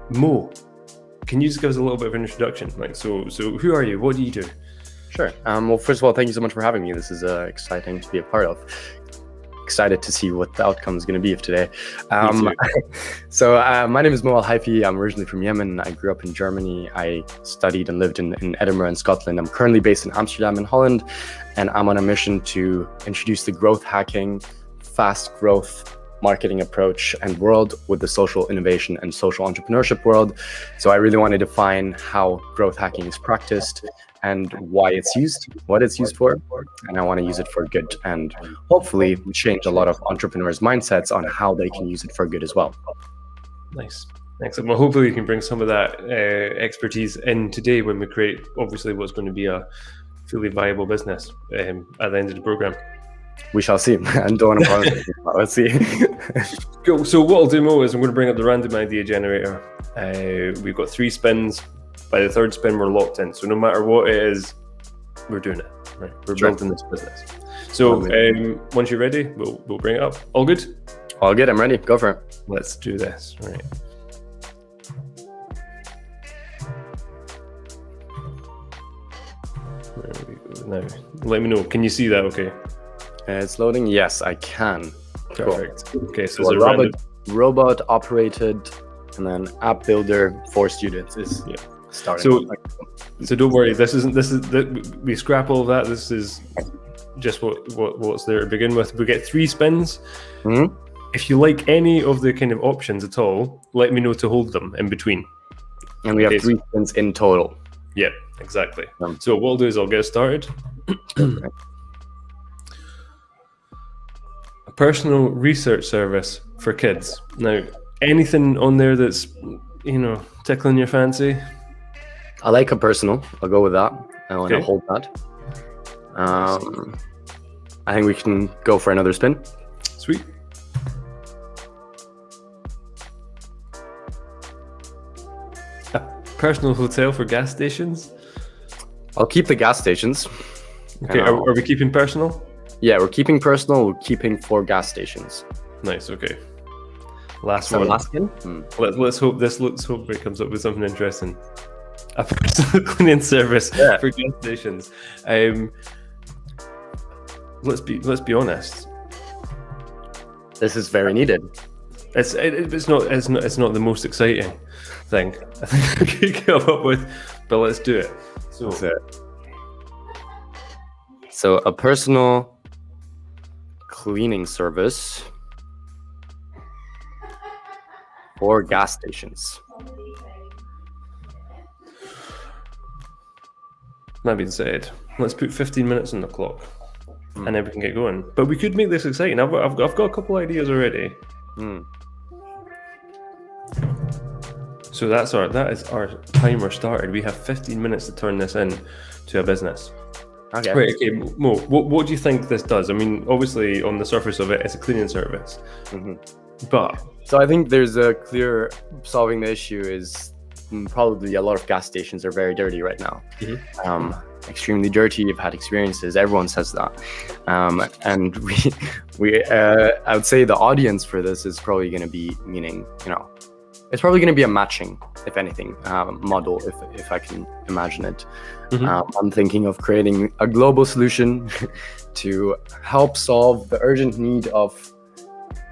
Mo, can you just give us a little bit of an introduction? Like, so who are you? What do you do? Sure. Well, first of all, thank you so much for having me. This is exciting to be a part of. Excited to see what the outcome is going to be of today. So my name is Al-Haifi. I'm originally from Yemen. I grew up in Germany. I studied and lived in Edinburgh and Scotland. I'm currently based in Amsterdam in Holland, and I'm on a mission to introduce the growth hacking, fast growth marketing approach and world with the social innovation and social entrepreneurship world. So I really want to define how growth hacking is practiced and why it's used, what it's used for, and I want to use it for good and hopefully change a lot of entrepreneurs' mindsets on how they can use it for good as well. Nice. Excellent. Well, hopefully we can bring some of that expertise in today when we create, obviously, what's going to be a fully viable business at the end of the program. We shall see. And don't want to promise anything, but let's see. Cool. So what I'll do, Mo, is I'm going to bring up the random idea generator. We've got 3 spins. By the 3rd spin, we're locked in. So no matter what it is, we're doing it. Right? We're building this business. So once you're ready, we'll bring it up. All good? All good. I'm ready. Go for it. Let's do this. Right. There we go. Now, let me know. Can you see that? Okay. It's loading. Yes, I can. Perfect. Cool. Okay. So a robot operated, and then app builder for students is starting. So don't worry. This is we scrap all of that. This is just what's there to begin with. We get 3 spins. Mm-hmm. If you like any of the kind of options at all, let me know to hold them in between. And we have 3 spins in total. Yeah, exactly. So what I'll do is I'll get started. A personal research service for kids. Now, anything on there that's, tickling your fancy? I like a personal. I'll go with that. I want to hold that. I think we can go for another spin. Sweet. A personal hotel for gas stations? I'll keep the gas stations. Okay, are we keeping personal? Yeah, we're keeping personal. We're keeping 4 gas stations. Nice. Okay. Last one. Last spin. Let's hope it comes up with something interesting. A personal cleaning service for gas stations. Let's be honest. This is very needed. It's not the most exciting thing I think I could come up with, but let's do it. So a personal cleaning service for gas stations. That being said, let's put 15 minutes on the clock, and then we can get going. But we could make this exciting. I've got a couple ideas already. So that is our timer started. We have 15 minutes to turn this in to a business. Okay. Right. Okay, Mo. What do you think this does? I mean, obviously, on the surface of it, it's a cleaning service. But so I think there's a clear solving the issue is probably a lot of gas stations are very dirty right now. Extremely dirty. You've had experiences. Everyone says that. And we I would say the audience for this is probably going to be it's probably going to be a matching, if anything, model, if I can imagine it. I'm thinking of creating a global solution to help solve the urgent need of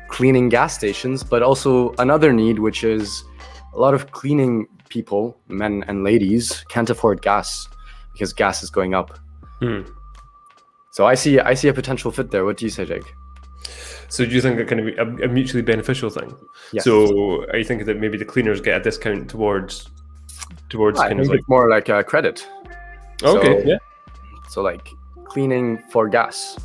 cleaning gas stations, but also another need, which is a lot of cleaning people, men and ladies, can't afford gas because gas is going up. So I see a potential fit there. What do you say, Jake? So do you think it can be a mutually beneficial thing? Yes. So are you thinking that maybe the cleaners get a discount towards I think it's more like a credit. Okay. So like cleaning for gas.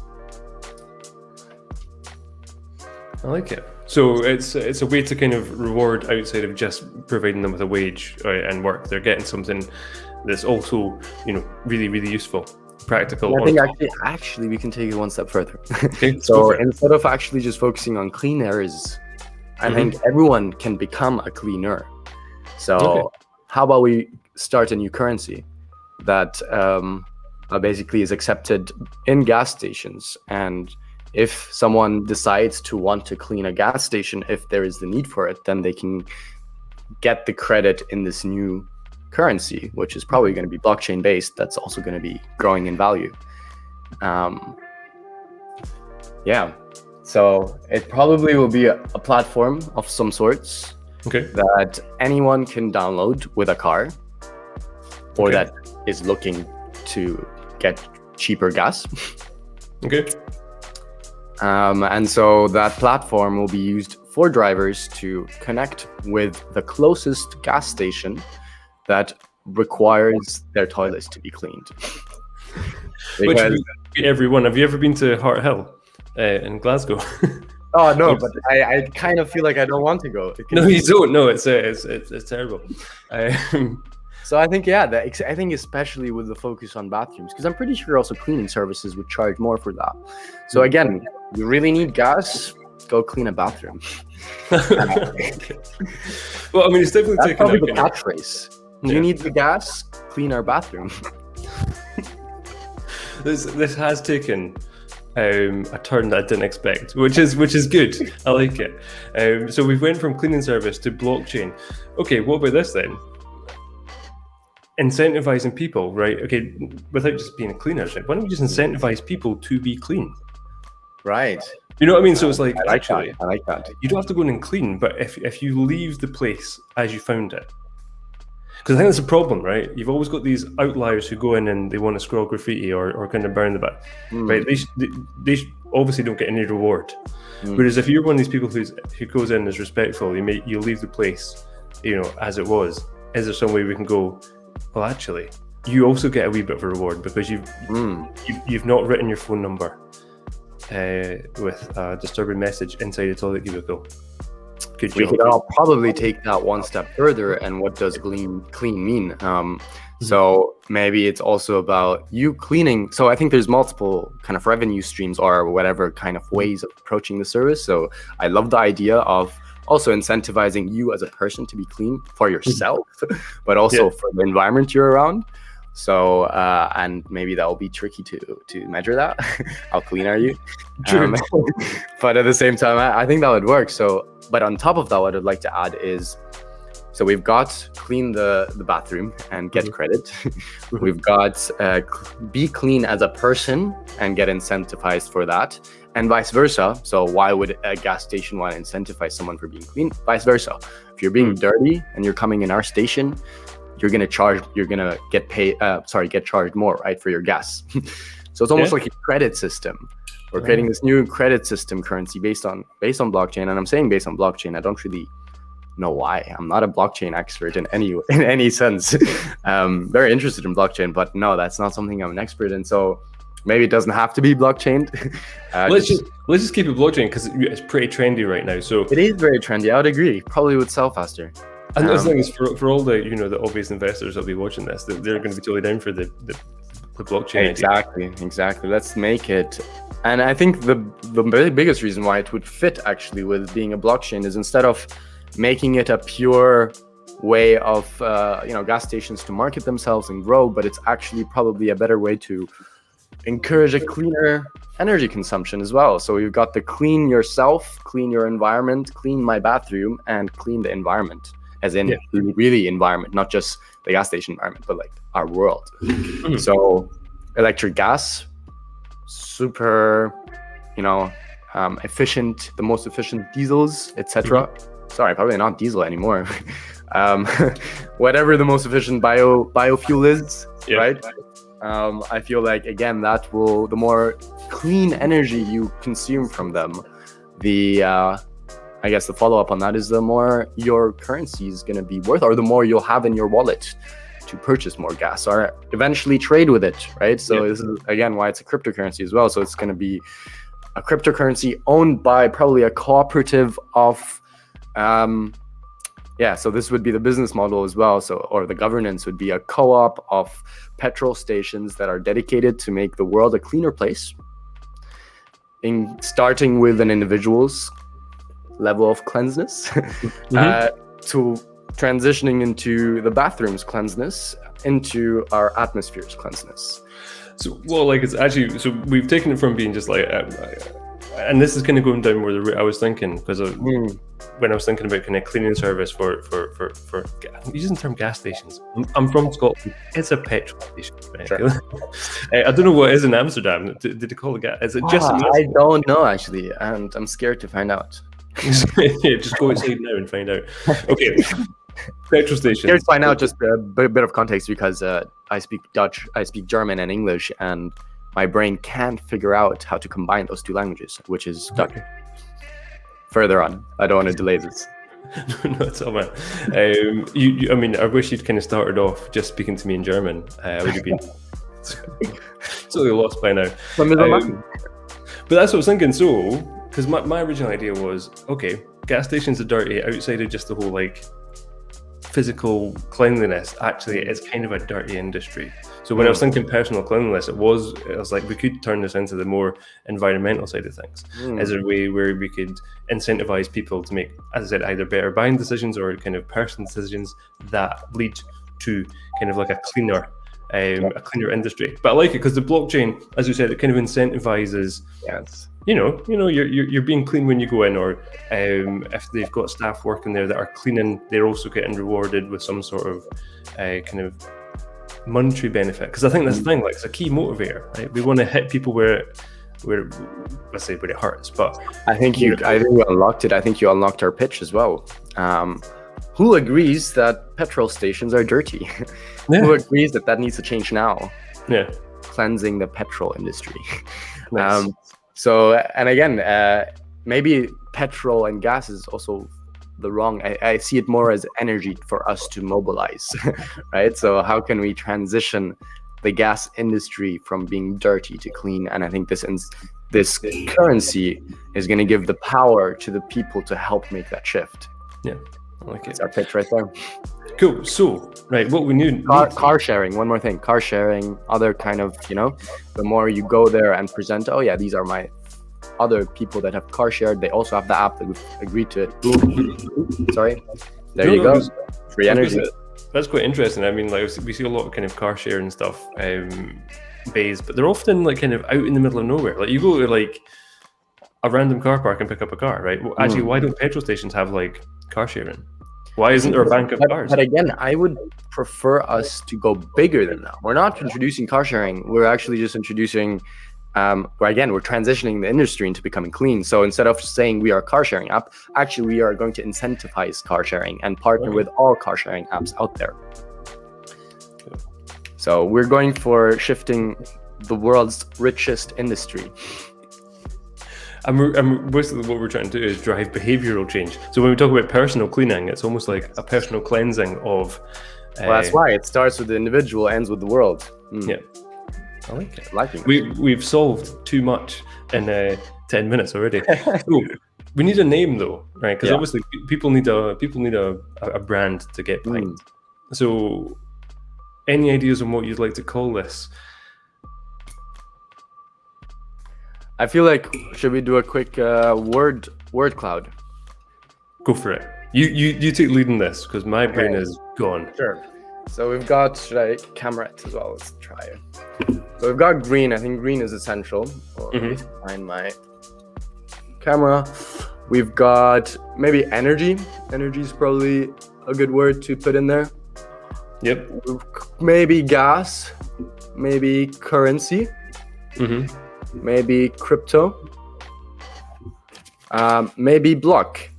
I like it. So it's a way to kind of reward outside of just providing them with a wage and work. They're getting something that's also, really, really useful, practical. I think actually we can take it one step further. Okay, so instead of actually just focusing on cleaners, I think everyone can become a cleaner. So how about we start a new currency that basically is accepted in gas stations, and if someone decides to want to clean a gas station, if there is the need for it, then they can get the credit in this new currency, which is probably going to be blockchain based. That's also going to be growing in value. So it probably will be a platform of some sorts that anyone can download with a car, or that is looking to get cheaper gas. And so that platform will be used for drivers to connect with the closest gas station that requires their toilets to be cleaned. Which everyone, have you ever been to Hart Hill in Glasgow? Oh no, but I kind of feel like I don't want to go. No, you don't. No, it's terrible. So I think I think especially with the focus on bathrooms, because I'm pretty sure also cleaning services would charge more for that. So again, you really need gas, go clean a bathroom. Well, I mean, it's definitely taking probably the catchphrase. You need the gas, clean our bathroom. This has taken a turn that I didn't expect, which is good. I like it. So we went from cleaning service to blockchain. Okay, what about this then? Incentivizing people, right? Okay, without just being cleaners, right? Why don't we just incentivize people to be clean? Right. You know what I mean? So it's like, I like that. You don't have to go in and clean, but if you leave the place as you found it, because I think that's a problem, right? You've always got these outliers who go in and they want to scroll graffiti or kind of burn the bath, right? They obviously don't get any reward. Whereas if you're one of these people who goes in and is respectful, you leave the place, as it was. Is there some way we can go? Well, actually, you also get a wee bit of a reward because you've not written your phone number with a disturbing message inside the toilet cubicle. Good job. We could all probably take that one step further. And what does clean mean? So maybe it's also about you cleaning. So I think there's multiple kind of revenue streams or whatever kind of ways of approaching the service. So I love the idea of also incentivizing you as a person to be clean for yourself, but also for the environment you're around. So, and maybe that will be tricky to measure that. How clean are you? But at the same time, I think that would work. So, but on top of that, what I'd like to add is, so we've got clean the bathroom and get credit. We've got be clean as a person and get incentivized for that. And vice versa. So why would a gas station want to incentivize someone for being clean? Vice versa. If you're being dirty and you're coming in our station, you're gonna get charged more, right, for your gas. So it's almost like a credit system. We're creating this new credit system currency based on blockchain. And I'm saying based on blockchain. I don't really know why. I'm not a blockchain expert in any sense. Very interested in blockchain, but no, that's not something I'm an expert in. So maybe it doesn't have to be blockchained. Let's just keep it blockchain because it's pretty trendy right now. So it is very trendy. I would agree. Probably would sell faster. And the thing is, for all the the obvious investors that'll be watching this, they're going to be totally down for the blockchain. Exactly. Let's make it. And I think the biggest reason why it would fit actually with being a blockchain is instead of making it a pure way of gas stations to market themselves and grow, but it's actually probably a better way to encourage a cleaner energy consumption as well. So you've got the clean yourself, clean your environment, clean my bathroom, and clean the environment, as in really environment, not just the gas station environment, but like our world. So electric gas, super, efficient, the most efficient diesels, etc. Sorry, probably not diesel anymore. Whatever the most efficient biofuel is, right? I feel like, again, the more clean energy you consume from them, I guess the follow-up on that is the more your currency is going to be worth, or the more you'll have in your wallet to purchase more gas or eventually trade with it, right? So this is, again, why it's a cryptocurrency as well. So it's going to be a cryptocurrency owned by probably a cooperative of so this would be the business model as well. So, or the governance would be a co-op of petrol stations that are dedicated to make the world a cleaner place, starting with an individual's level of cleanliness, to transitioning into the bathroom's cleanliness, into our atmosphere's cleanliness. So, well, like, it's actually, so we've taken it from being just like and this is kind of going down where the route I was thinking, because when I was thinking about kind of cleaning service for I'm using the term gas stations. I'm from Scotland. It's a petrol station. Right? Sure. I don't know what it is in Amsterdam. Did they call it gas? Is it just? I don't know actually, and I'm scared to find out. Yeah, just go outside now and find out. Okay. Petrol stations. Here to find out, just a bit of context, because I speak Dutch, I speak German and English, and my brain can't figure out how to combine those two languages, which is Dutch. Okay. Further on, I don't want to delay this. No, it's all right. I mean, I wish you'd kind of started off just speaking to me in German. I would have been totally lost by now. But that's what I was thinking. So, because my original idea was, okay, gas stations are dirty outside of just the whole like physical cleanliness. Actually, it's kind of a dirty industry. So when I was thinking personal cleanliness, it was like we could turn this into the more environmental side of things as a way where we could incentivize people to make, as I said, either better buying decisions or kind of personal decisions that lead to kind of like a cleaner industry. But I like it because the blockchain, as you said, it kind of incentivizes. Yes. You're being clean when you go in, or if they've got staff working there that are cleaning, they're also getting rewarded with some sort of kind of monetary benefit. Because I think that's the thing, like it's a key motivator, right? We want to hit people where let's say where it hurts. But I think you unlocked it. I think you unlocked our pitch as well. Who agrees that petrol stations are dirty? Yeah. Who agrees that needs to change now? Yeah, cleansing the petrol industry. Nice. So, and again, maybe petrol and gas is also the wrong. I see it more as energy for us to mobilize, right? So how can we transition the gas industry from being dirty to clean? And I think this currency is going to give the power to the people to help make that shift. Yeah, I like it. That's our pitch right there. Cool. So, right, what we need... Car sharing, one more thing. Car sharing, other kind of, the more you go there and present, oh yeah, these are my other people that have car shared. They also have the app that we've agreed to. Sorry. There you go. Free energy. That's quite interesting. I mean, like we see a lot of kind of car sharing stuff, bays, but they're often like kind of out in the middle of nowhere. Like you go to like a random car park and pick up a car, right? Well, actually, why don't petrol stations have like car sharing? Why isn't there a bank of cars? But again, I would prefer us to go bigger than that. We're not introducing car sharing. We're actually just introducing, we're transitioning the industry into becoming clean. So instead of saying we are a car sharing app, actually we are going to incentivize car sharing and partner with all car sharing apps out there. So we're going for shifting the world's richest industry. And basically what we're trying to do is drive behavioral change. So when we talk about personal cleaning, it's almost like a personal cleansing of... well, that's why it starts with the individual, ends with the world. Yeah, I like it. Liking We've solved too much in 10 minutes already. So, we need a name though, right? Because obviously people need a brand to get behind. So any ideas on what you'd like to call this? I feel like, should we do a quick word cloud? Go for it. You take lead in this because my brain is gone. Sure. So we've got, should I camera it as well? Let's try it. So we've got green. I think green is essential. Find my camera. We've got maybe energy. Energy is probably a good word to put in there. Yep. Maybe gas. Maybe currency. Maybe crypto, maybe block.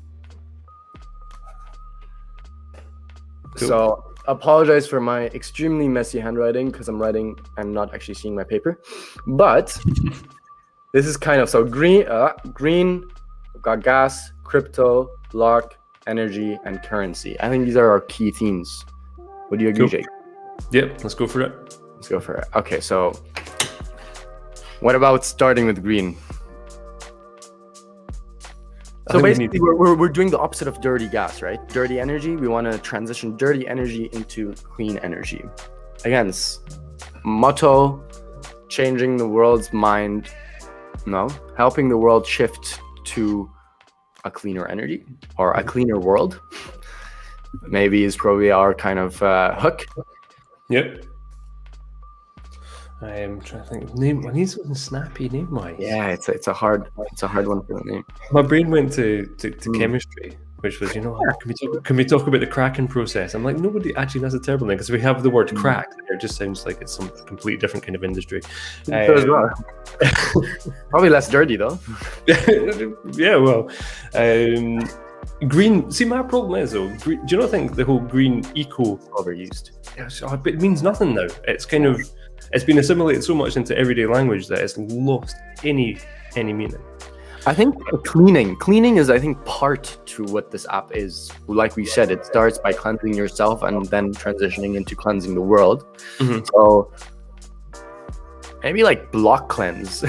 Cool. So apologize for my extremely messy handwriting because I'm writing and not actually seeing my paper. But this is kind of, so green, we've got gas, crypto, block, energy, and currency. I think these are our key themes. Would you agree, Jake? Yep, let's go for it. Let's go for it. Okay, so what about starting with green? So basically, we're doing the opposite of dirty gas, right? Dirty energy. We want to transition dirty energy into clean energy. Again, motto, changing the world's mind. No, helping the world shift to a cleaner energy or a cleaner world. Maybe is probably our kind of hook. Yep. I'm trying to think. Name. I need something snappy name-wise. Yeah, it's a hard one for the name. My brain went to chemistry, which was, can we talk about the cracking process? I'm like, nobody actually, that's a terrible name because we have the word crack. It just sounds like it's some completely different kind of industry. Probably less dirty though. Yeah, well, green. See, my problem is though. Do you not think the whole green eco Overused? Yeah, but it means nothing now. It's kind of, it's been assimilated so much into everyday language that it's lost any meaning. I think cleaning is, I think, part to what this app is. Like we said, it starts by cleansing yourself and then transitioning into cleansing the world. Mm-hmm. So maybe like block cleanse,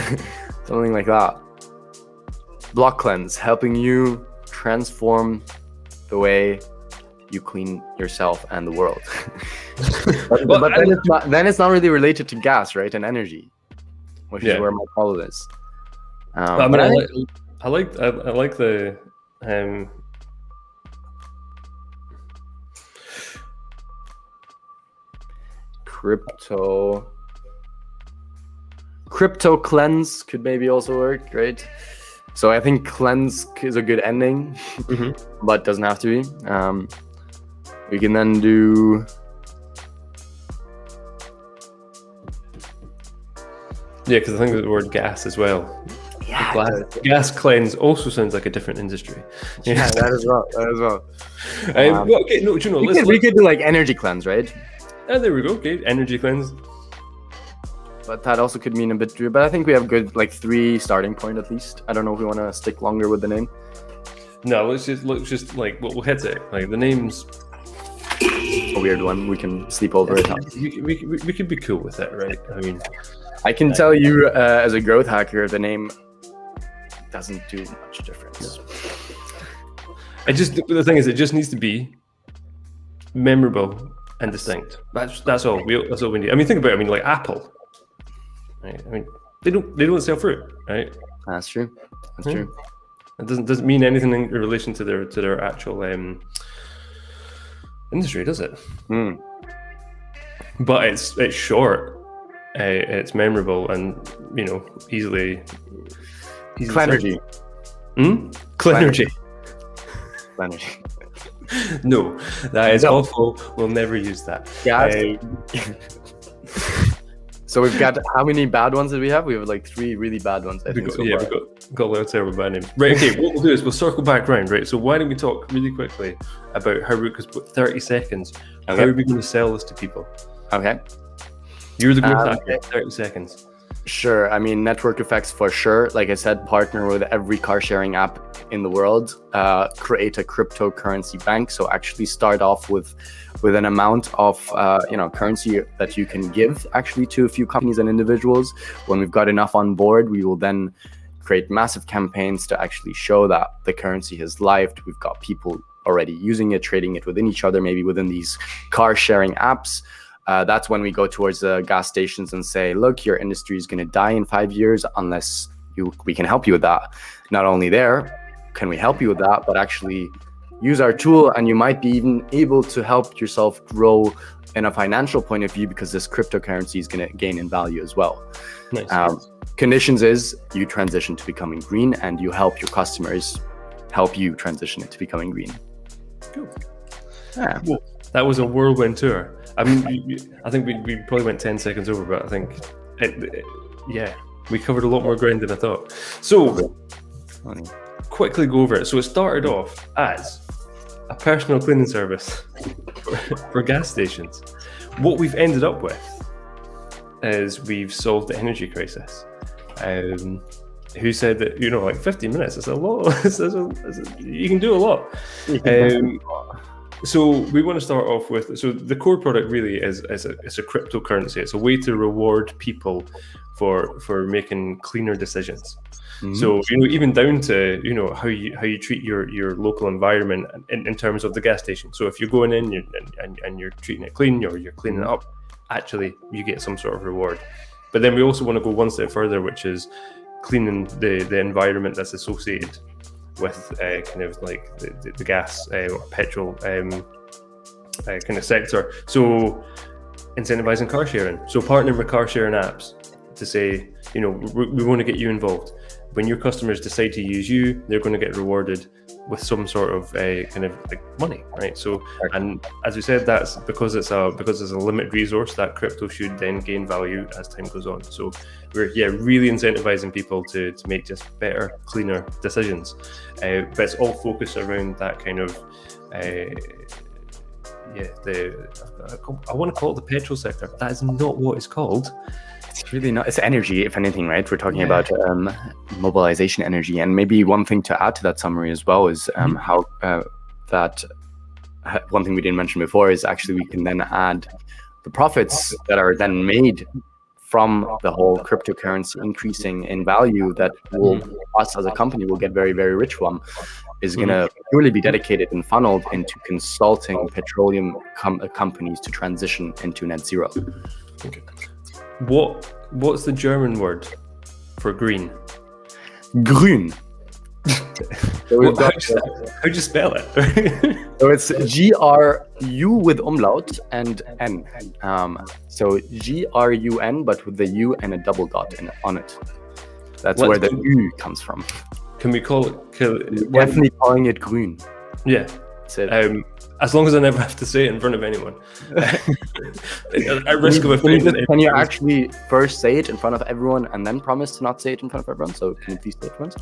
something like that. Block cleanse, helping you transform the way you clean yourself and the world. but then it's not really related to gas, right, and energy, which is where my problem is. I like the crypto cleanse could maybe also work, right? So I think cleanse is a good ending, but doesn't have to be. We can then do because I think the word gas as well. Yeah, gas cleanse also sounds like a different industry. Yeah, that as well. Okay, no, do you know? We could do like energy cleanse, right? There we go. Okay, energy cleanse. But that also could mean a bit. But I think we have good 3 starting point at least. I don't know if we want to stick longer with the name. No, let's just like we'll hit it. Like the name's a weird one. We can sleep over it. We could be cool with it, right? I mean, I can tell you as a growth hacker, the name doesn't do much difference. The thing is, it just needs to be memorable and distinct. That's all. That's all we need. I mean, think about it. I mean, like Apple, right? I mean, they don't sell fruit, right? That's true. That's true. It doesn't mean anything in relation to their actual industry, does it? But it's short. It's memorable and easily Clenergy. Clenergy. No, that is awful. We'll never use that. Yeah. So we've got, how many bad ones did we have? We have 3 really bad ones, I think. We've got a lot of terrible bad names. Right, okay, what we'll do is we'll circle back round, right? So why don't we talk really quickly about how because 30 seconds, how are we going to sell this to people? Okay. You're the growth hacker, 30 seconds. Sure. I mean, network effects for sure. Like I said, partner with every car sharing app in the world. Create a cryptocurrency bank. So actually start off with an amount of currency that you can give actually to a few companies and individuals. When we've got enough on board, we will then create massive campaigns to actually show that the currency has lived. We've got people already using it, trading it within each other, maybe within these car sharing apps. That's when we go towards the gas stations and say, look, your industry is going to die in 5 years unless we can help you with that. Not only there, can we help you with that, but actually use our tool, and you might be even able to help yourself grow in a financial point of view because this cryptocurrency is going to gain in value as well. Nice. Conditions is you transition to becoming green and you help your customers help you transition it to becoming green. Cool. Yeah. Well, that was a whirlwind tour. I mean, I think we probably went 10 seconds over, but I think, we covered a lot more ground than I thought. So, quickly go over it. So it started off as a personal cleaning service for gas stations. What we've ended up with is we've solved the energy crisis. Who said that, 15 minutes is a lot. You can do a lot. So we want to start off with, so the core product really is a cryptocurrency. It's a way to reward people for making cleaner decisions. Mm-hmm. So even down to how you treat your local environment in terms of the gas station. So if you're going in and you're treating it clean, or you're cleaning it up, actually you get some sort of reward. But then we also want to go one step further, which is cleaning the environment that's associated with kind of like the gas or petrol kind of sector. So incentivizing car sharing. So partnering with car sharing apps to say, you know, we want to get you involved. When your customers decide to use you, they're going to get rewarded with some sort of kind of like money, right? So, and as we said, that's because it's a limited resource, that crypto should then gain value as time goes on. So we're really incentivizing people to make just better, cleaner decisions. But it's all focused around that kind of I want to call it the petrol sector. That is not what it's called. It's really not. It's energy, if anything, right? We're talking about mobilization energy. And maybe one thing to add to that summary as well is how that one thing we didn't mention before is actually we can then add the profits that are then made from the whole cryptocurrency increasing in value that will us as a company will get very, very rich from, is going to purely be dedicated and funneled into consulting petroleum companies to transition into net zero. Okay. What's the German word for green? Grün. So how'd you spell it? So it's GRU with umlaut and N. So GRUN, but with the U and a double dot on it. That's where the U comes from. Can we call it? Definitely calling it grün. Yeah. As long as I never have to say it in front of anyone. At risk of offending. Can you actually first say it in front of everyone and then promise to not say it in front of everyone? So can you please say it first?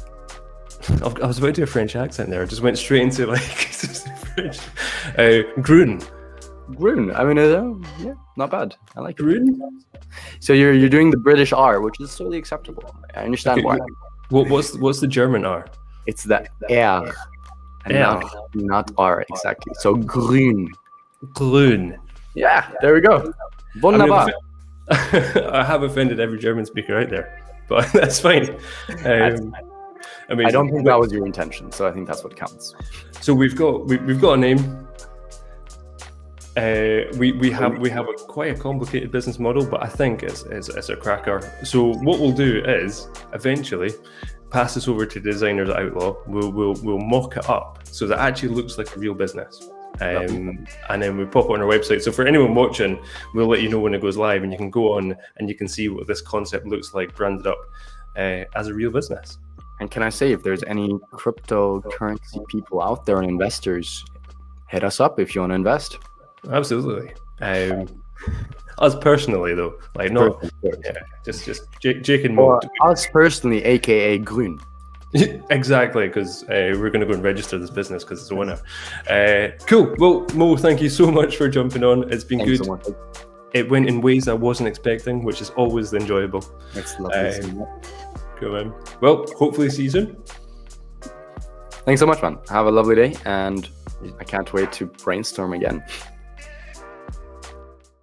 I was about to do a French accent there. I just went straight into like French. Grün. Grün. I mean, yeah, not bad. I like Grün. So you're doing the British R, which is totally acceptable. I understand why. What's the German R? It's the R. And not R, exactly. So grün. Grün. Yeah, there we go. Wunderbar. I have offended every German speaker out there, but that's fine. I don't think that was your intention, so I think that's what counts. So we've got a name. We have quite a complicated business model, but I think it's a cracker. So what we'll do is eventually pass this over to the designers at Outlaw. We'll mock it up so that it actually looks like a real business. And then we pop it on our website. So for anyone watching, we'll let you know when it goes live, and you can go on and you can see what this concept looks like branded up as a real business. And can I say, if there's any cryptocurrency people out there and investors, hit us up if you want to invest. Absolutely. Us personally, though, like not just Jake and Mo. Us personally, aka Grün. Exactly, because we're going to go and register this business because it's a winner. Cool. Well, Mo, thank you so much for jumping on. It's been good. So it went in ways I wasn't expecting, which is always enjoyable. It's lovely. Cool, man. Well, hopefully see you soon. Thanks so much, man. Have a lovely day, and I can't wait to brainstorm again.